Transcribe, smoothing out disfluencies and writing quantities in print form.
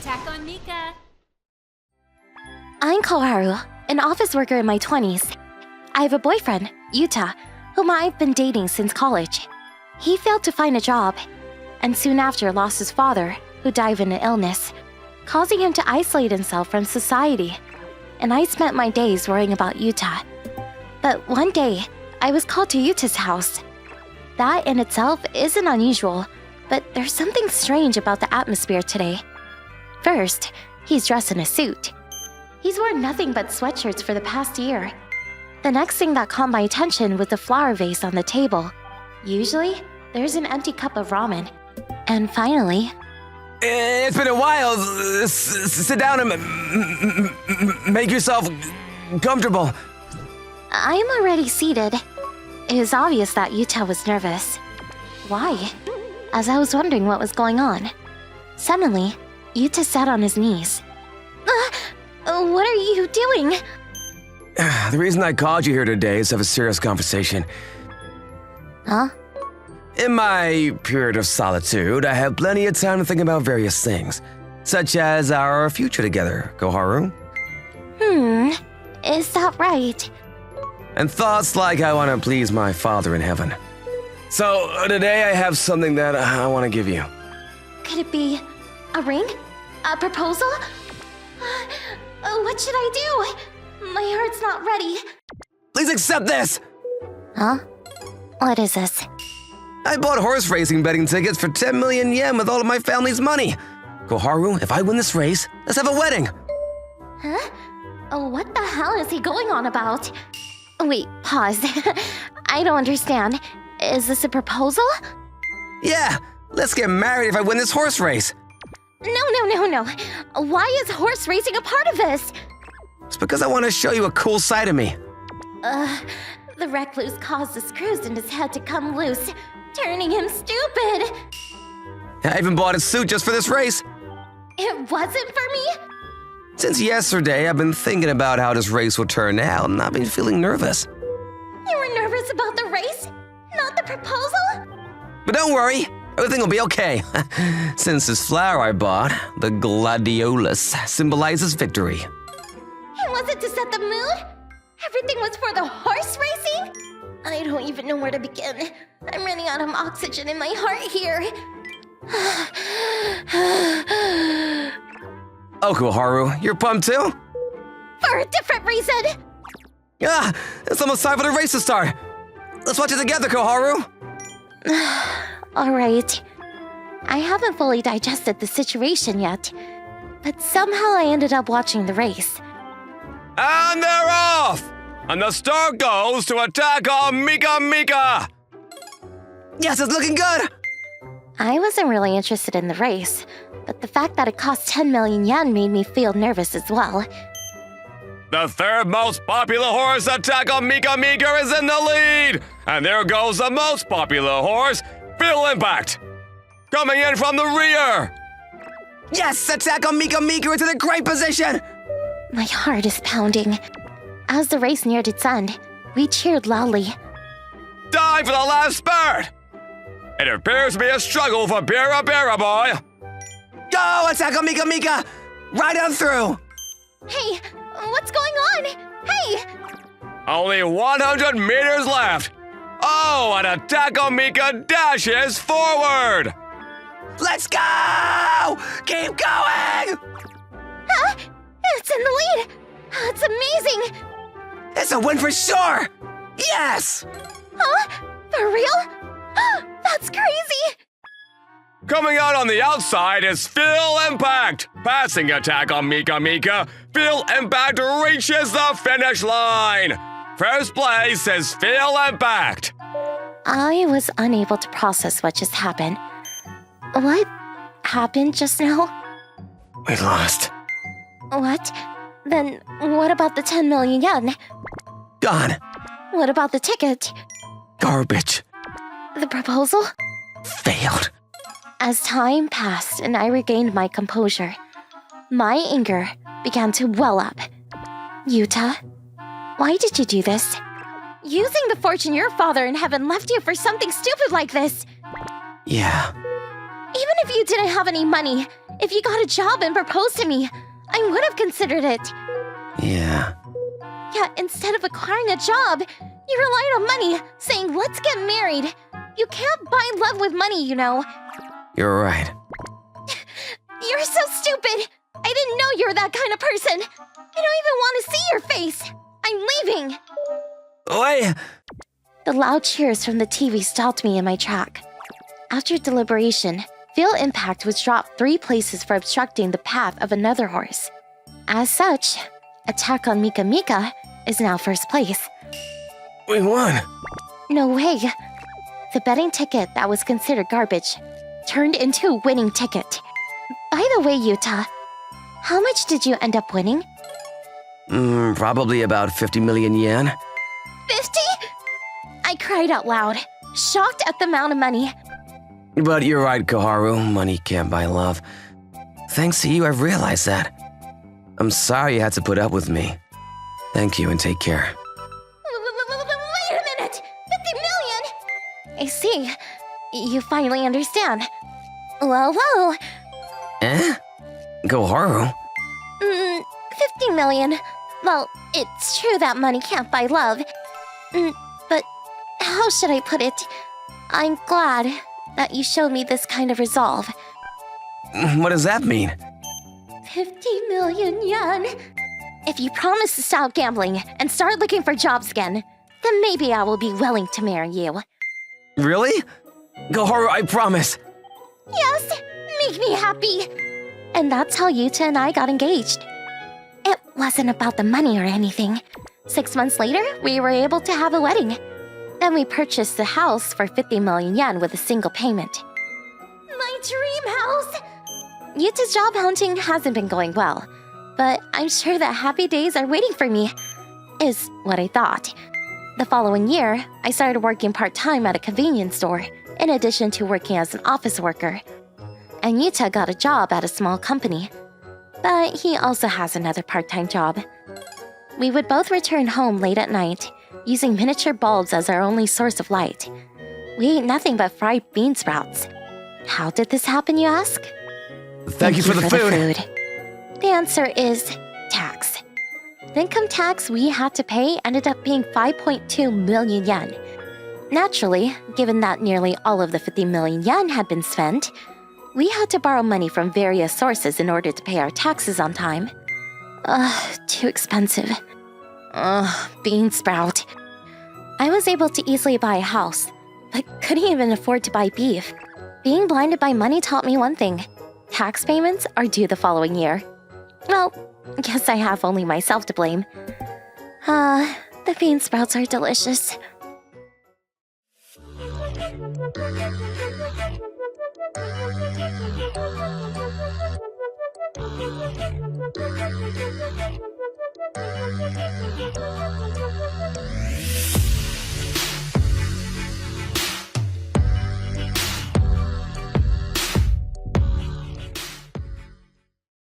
Attack on Mika! I'm Koharu, an office worker in my 20s. I have a boyfriend, Yuta, whom I've been dating since college. He failed to find a job, and soon after lost his father, who died of an illness, causing him to isolate himself from society. And I spent my days worrying about Yuta. But one day, I was called to Yuta's house. That in itself isn't unusual, but there's something strange about the atmosphere today. First, he's dressed in a suit. He's worn nothing but sweatshirts for the past year. The next thing that caught my attention was the flower vase on the table. Usually, there's an empty cup of ramen. And finally... It's been a while. Sit down and make yourself comfortable. I'm already seated. It was obvious that Yuta was nervous. Why? As I was wondering what was going on. Suddenly, Yuta sat on his knees. What are you doing? The reason I called you here today is to have a serious conversation. Huh? In my period of solitude, I have plenty of time to think about various things, such as our future together, Koharu. Is that right? And thoughts like I want to please my father in heaven. So today I have something that I want to give you. Could it be a ring? A proposal? What should I do? My heart's not ready. Please accept this! Huh? What is this? I bought horse racing betting tickets for 10 million yen with all of my family's money. Koharu, if I win this race, let's have a wedding. Huh? What the hell is he going on about? Wait, pause. I don't understand. Is this a proposal? Yeah, let's get married if I win this horse race. No. Why is horse racing a part of this? It's because I want to show you a cool side of me. The recluse caused the screws in his head to come loose, turning him stupid. I even bought a suit just for this race. It wasn't for me? Since yesterday, I've been thinking about how this race will turn out, and I've been feeling nervous. You were nervous about the race, not the proposal? But don't worry, everything will be okay. Since this flower I bought, the gladiolus, symbolizes victory. It wasn't to set the mood? Everything was for the horse racing? I don't even know where to begin. I'm running out of oxygen in my heart here. Oh, Koharu, you're pumped too? For a different reason! It's almost time for the race to start. Let's watch it together, Koharu. Alright. I haven't fully digested the situation yet, but somehow I ended up watching the race. And they're off! And the start goes to Attack on Mika! Yes, it's looking good! I wasn't really interested in the race, but the fact that it cost 10 million yen made me feel nervous as well. The third most popular horse, Attack on Mika is in the lead! And there goes the most popular horse, Feel Impact! Coming in from the rear! Yes, Attack on Mika is in a great position! My heart is pounding. As the race neared its end, we cheered loudly. Time for the last spurt! It appears to be a struggle for Bera Boy! Go, Attack on Mika! Right on through! Hey, what's going on? Hey! Only 100 meters left! Oh, and Attack on Mika dashes forward! Let's go! Keep going! Huh? It's in the lead! It's amazing! It's a win for sure! Yes! Huh? For real? That's crazy! Coming out on the outside is Feel Impact! Passing Attack on Mika, Feel Impact reaches the finish line! First place is Feel Impact! I was unable to process what just happened. What happened just now? We lost. What? Then what about the 10 million yen? Gone. What about the ticket? Garbage. The proposal? Failed. As time passed and I regained my composure, my anger began to well up. Yuta, why did you do this? Using the fortune your father in heaven left you for something stupid like this. Yeah. Even if you didn't have any money, If you got a job and proposed to me, I would have considered it. Yeah. Yet instead of acquiring a job, you relied on money, saying, let's get married. You can't buy love with money, you know. You're right. You're so stupid. I didn't know you were that kind of person. I don't even want to see your face. I'm leaving. Wait! The loud cheers from the TV stopped me in my track. After deliberation, Feel Impact was dropped 3 places for obstructing the path of another horse. As such, Attack on Mika Mika is now first place. We won! No way. The betting ticket that was considered garbage turned into a winning ticket. By the way, Yuta, how much did you end up winning? Probably about 50 million yen. 50? I cried out loud, shocked at the amount of money. But you're right, Koharu. Money can't buy love. Thanks to you, I've realized that. I'm sorry you had to put up with me. Thank you and take care. Wait a minute! 50 million! I see. You finally understand. Well. Eh? Koharu? 50 million. Well, it's true that money can't buy love. But how should I put it? I'm glad that you showed me this kind of resolve. What does that mean? 50 million yen. If you promise to stop gambling and start looking for jobs again, then maybe I will be willing to marry you. Really? Koharu, I promise. Yes, make me happy. And that's how Yuta and I got engaged. It wasn't about the money or anything. 6 months later, we were able to have a wedding. Then we purchased the house for 50 million yen with a single payment. My dream house! Yuta's job hunting hasn't been going well, but I'm sure that happy days are waiting for me, is what I thought. The following year, I started working part-time at a convenience store, in addition to working as an office worker. And Yuta got a job at a small company. But he also has another part-time job. We would both return home late at night, using miniature bulbs as our only source of light. We ate nothing but fried bean sprouts. How did this happen, you ask? Thank you for the food. The answer is tax. The income tax we had to pay ended up being 5.2 million yen. Naturally, given that nearly all of the 50 million yen had been spent, we had to borrow money from various sources in order to pay our taxes on time. Too expensive. Bean sprout. I was able to easily buy a house, but couldn't even afford to buy beef. Being blinded by money taught me one thing. Tax payments are due the following year. Well, guess I have only myself to blame. The bean sprouts are delicious.